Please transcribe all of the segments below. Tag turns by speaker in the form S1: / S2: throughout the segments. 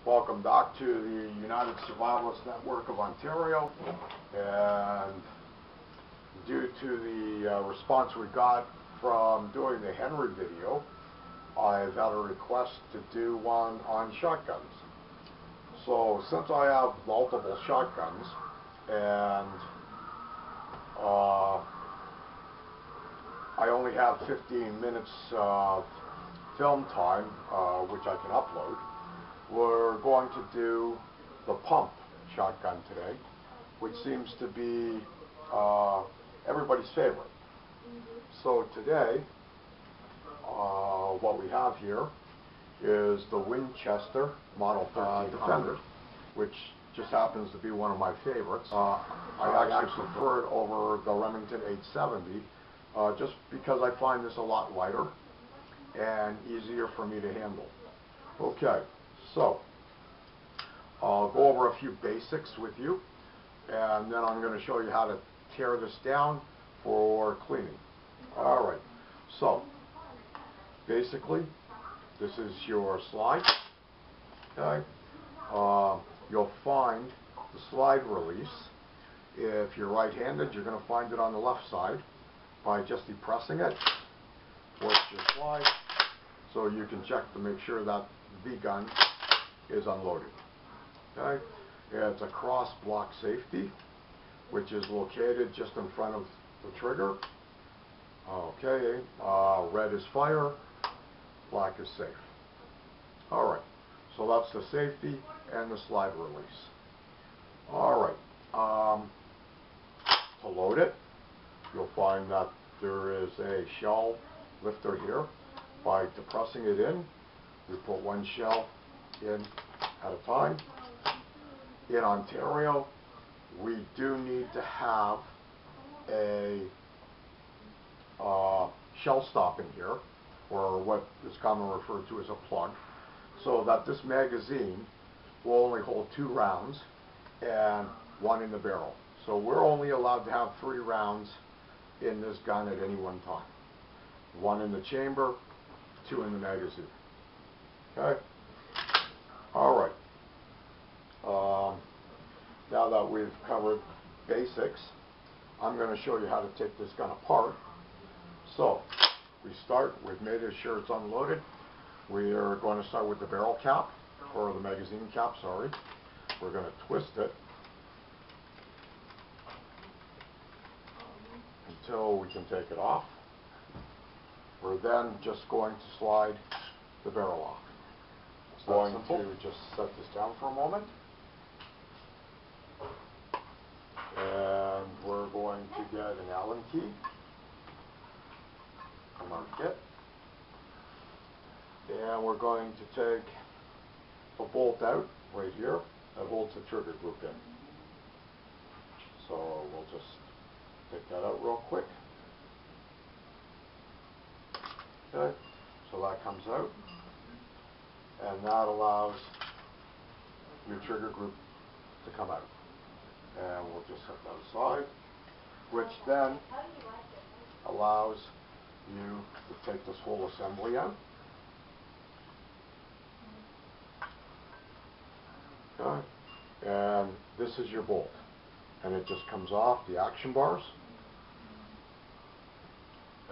S1: Welcome back to the United Survivalist Network of Ontario, and due to the response we got from doing the Henry video, I've had a request to do one on shotguns. So since I have multiple shotguns and I only have 15 minutes of film time, which I can upload, we're going to do the pump shotgun today, which seems to be everybody's favorite. So today, what we have here is the Winchester Model 13 Defender, which just happens to be one of my favorites. I actually prefer it over the Remington 870, just because I find this a lot lighter and easier for me to handle. Okay. So, I'll go over a few basics with you, and then I'm going to show you how to tear this down for cleaning. Alright, so, basically, this is your slide. Okay. You'll find the slide release. If you're right-handed, you're going to find it on the left side by just depressing it. Force your slide so you can check to make sure that the gun is unloaded. Okay, it's a cross block safety, which is located just in front of the trigger. Okay, red is fire, black is safe. Alright, so that's the safety and the slide release. Alright, to load it, you'll find that there is a shell lifter here. By depressing it in, we put one shell in at a time. In Ontario, we do need to have a shell stop in here, or what is commonly referred to as a plug, so that this magazine will only hold 2 rounds and 1 in the barrel. So we're only allowed to have 3 rounds in this gun at any one time. 1 in the chamber, 2 in the magazine. Okay? Alright. Now that we've covered basics, I'm going to show you how to take this gun apart. So, we've made sure it's unloaded. We are going to start with the barrel cap, or the magazine cap, sorry. We're going to twist it until we can take it off. We're then just going to slide the barrel off. Going to just set this down for a moment, and we're going to get an Allen key from our kit, and we're going to take a bolt out right here that holds the trigger group in. So we'll just take that out real quick. Okay, so that comes out, and that allows your trigger group to come out. And we'll just set that aside, which then allows you to take this whole assembly out. Okay, and this is your bolt, and it just comes off the action bars.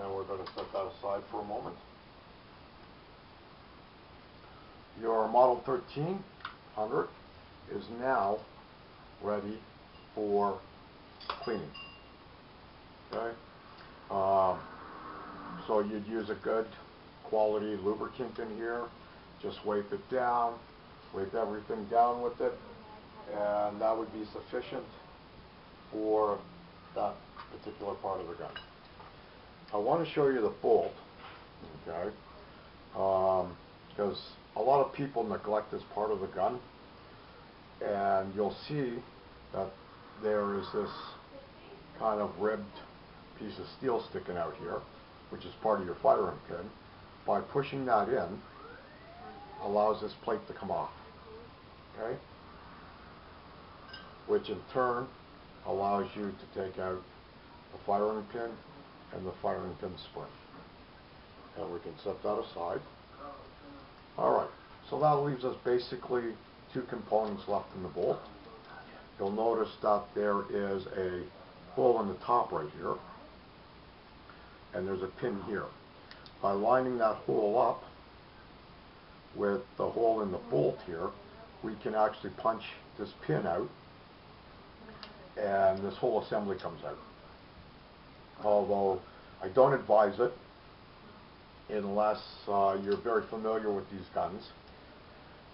S1: And we're going to set that aside for a moment. Your Model 1300 is now ready for cleaning. Okay? So you'd use a good quality lubricant in here. Just wipe it down, wipe everything down with it, and that would be sufficient for that particular part of the gun. I want to show you the bolt, okay, because a lot of people neglect this part of the gun, and you'll see that there is this kind of ribbed piece of steel sticking out here, which is part of your firing pin. By pushing that in, allows this plate to come off, okay, which in turn allows you to take out the firing pin and the firing pin spring. And we can set that aside. Alright, so that leaves us basically two components left in the bolt. You'll notice that there is a hole in the top right here, and there's a pin here. By lining that hole up with the hole in the bolt here, we can actually punch this pin out, and this whole assembly comes out. Although I don't advise it unless you're very familiar with these guns,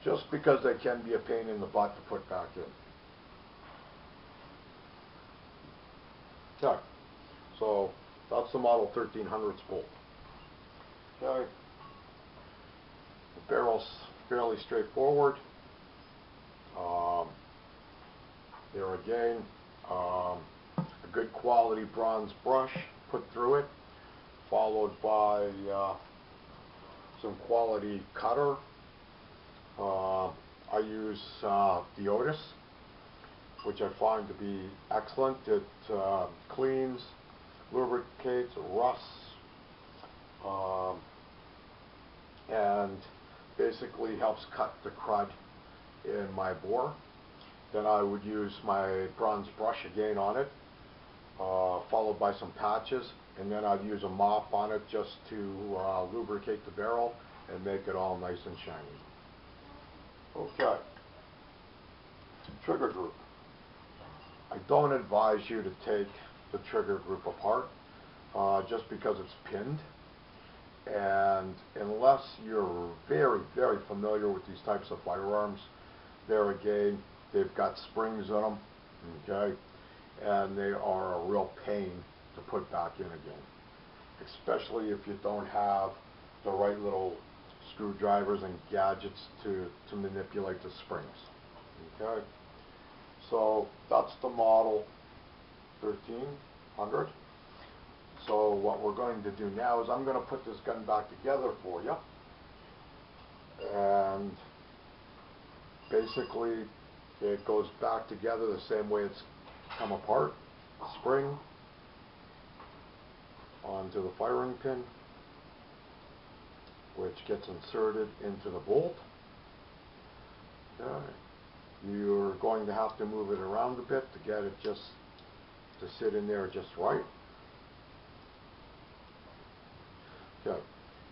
S1: just because they can be a pain in the butt to put back in. Okay, so that's the Model 1300's bolt. Okay, the barrel's fairly straightforward. There again, a good quality bronze brush put through it, followed by some quality cutter. I use the Otis, which I find to be excellent. It cleans, lubricates, rusts, and basically helps cut the crud in my bore. Then I would use my bronze brush again on it, followed by some patches, and then I'd use a mop on it just to lubricate the barrel and make it all nice and shiny. Okay, trigger group. I don't advise you to take the trigger group apart just because it's pinned, and unless you're very, very familiar with these types of firearms, there again, they've got springs in them, okay, and they are a real pain to put back in again, especially if you don't have the right little screwdrivers and gadgets to manipulate the springs. Okay, so that's the Model 1300. So what we're going to do now is I'm going to put this gun back together for you, and basically it goes back together the same way it's come apart. Spring onto the firing pin, which gets inserted into the bolt. Okay. You're going to have to move it around a bit to get it just to sit in there just right. Okay.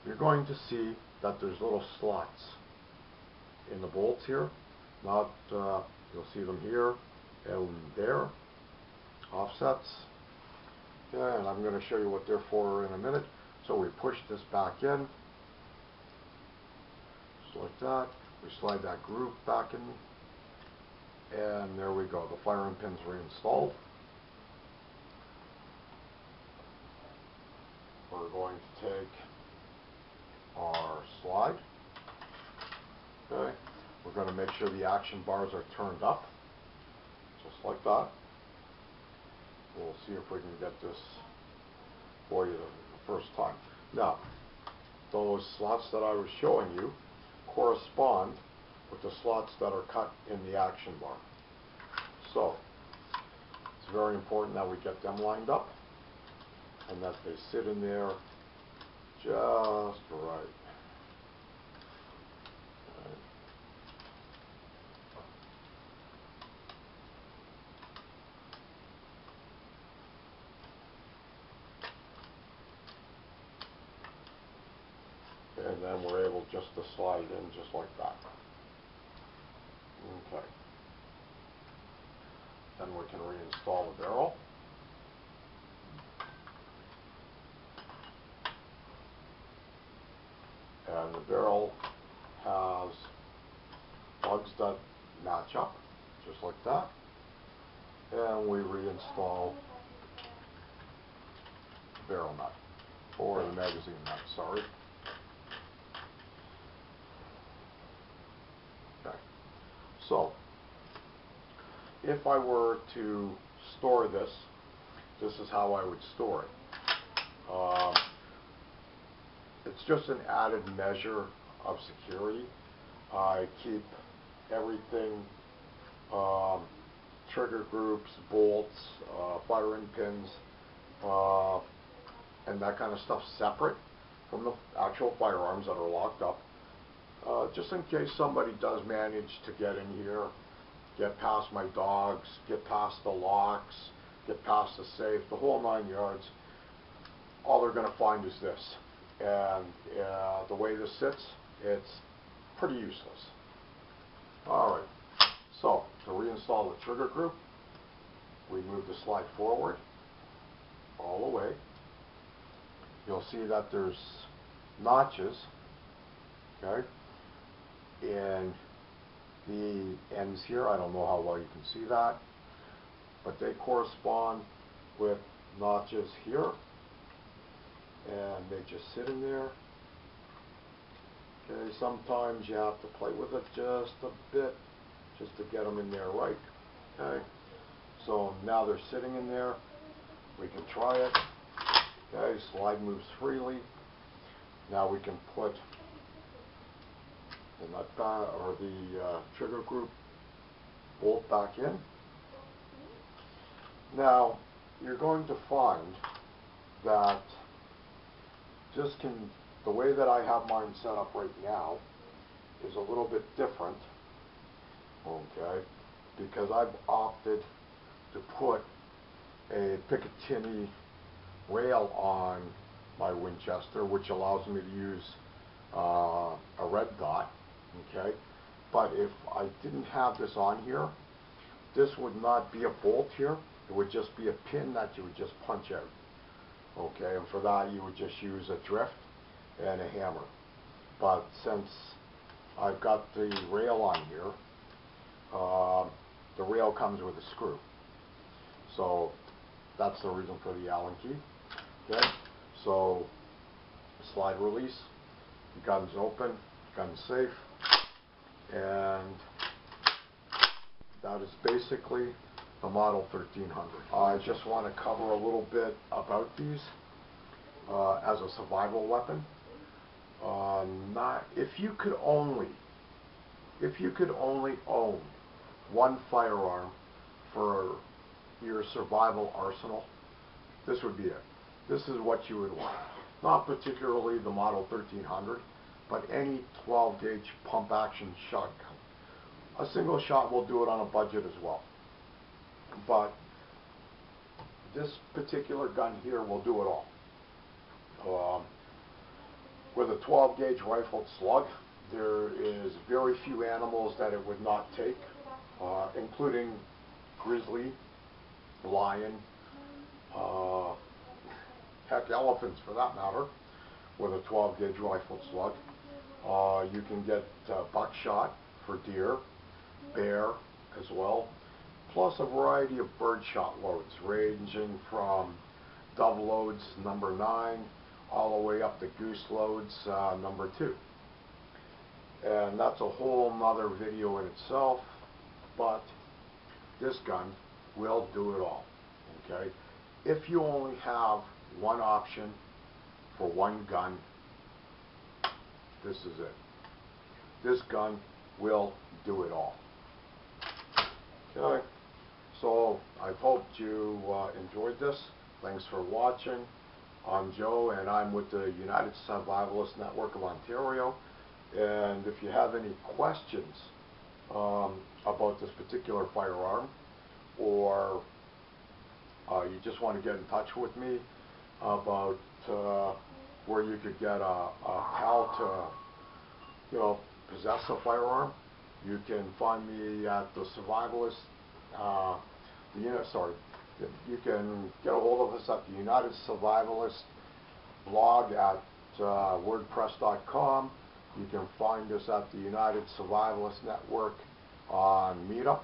S1: You're going to see that there's little slots in the bolts here. Not you'll see them here and there, offsets. Okay, and I'm going to show you what they're for in a minute. So we push this back in, just like that. We slide that groove back in, and there we go. The firing pin's reinstalled. We're going to take our slide. Okay. We're going to make sure the action bars are turned up, just like that. We'll see if we can get this for you the first time. Now, those slots that I was showing you correspond with the slots that are cut in the action bar. So, it's very important that we get them lined up and that they sit in there just right. And then we're able just to slide it in just like that. Okay. Then we can reinstall the barrel. And the barrel has plugs that match up, just like that. And we reinstall the barrel nut, or the magazine nut, sorry. Okay. So, if I were to store this, this is how I would store it. It's just an added measure of security. I keep everything, trigger groups, bolts, firing pins, and that kind of stuff separate from the actual firearms that are locked up. just in case somebody does manage to get in here, get past my dogs, get past the locks, get past the safe, the whole 9 yards, all they're going to find is this. And the way this sits, it's pretty useless. Alright, so to reinstall the trigger group, we move the slide forward all the way. You'll see that there's notches, okay, in the ends here. I don't know how well you can see that, but they correspond with notches here, and they just sit in there. Okay, sometimes you have to play with it just a bit just to get them in there right. Okay, so now they're sitting in there. We can try it. Okay, slide moves freely. Now we can put the nut back, or the trigger group bolt back in. Now you're going to find that the way that I have mine set up right now is a little bit different, okay, because I've opted to put a Picatinny rail on my Winchester, which allows me to use a red dot, okay. But if I didn't have this on here, this would not be a bolt here. It would just be a pin that you would just punch out, okay. And for that you would just use a drift and a hammer. But since I've got the rail on here, the rail comes with a screw, so that's the reason for the Allen key. Okay, so slide release, gun's open, gun's safe, and that is basically the Model 1300. I just want to cover a little bit about these as a survival weapon. If you could only own one firearm for your survival arsenal, this would be it. This is what you would want. Not particularly the Model 1300, but any 12 gauge pump action shotgun. A single shot will do it on a budget as well. But this particular gun here will do it all. With a 12 gauge rifled slug, there is very few animals that it would not take, including grizzly, lion, heck, elephants for that matter, with a 12 gauge rifled slug. You can get buckshot for deer, bear as well, plus a variety of birdshot loads ranging from dove loads number 9 all the way up to goose loads number 2. And that's a whole nother video in itself, but this gun will do it all, okay? If you only have one option for one gun, this is it. This gun will do it all. Okay, so I hope you enjoyed this. Thanks for watching. I'm Joe, and I'm with the United Survivalist Network of Ontario. And if you have any questions about this particular firearm, or you just want to get in touch with me about where you could get how to, possess a firearm, you can find me at the Survivalist. You can get a hold of us at the United Survivalist blog at wordpress.com. You can find us at the United Survivalist Network on Meetup,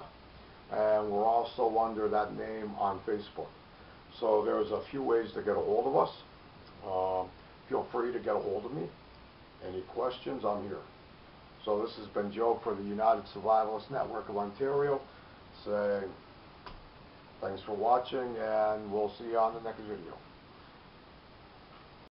S1: and we're also under that name on Facebook. So there's a few ways to get a hold of us. Feel free to get a hold of me. Any questions, I'm here. So this has been Joe for the United Survivalist Network of Ontario, saying thanks for watching, and we'll see you on the next video.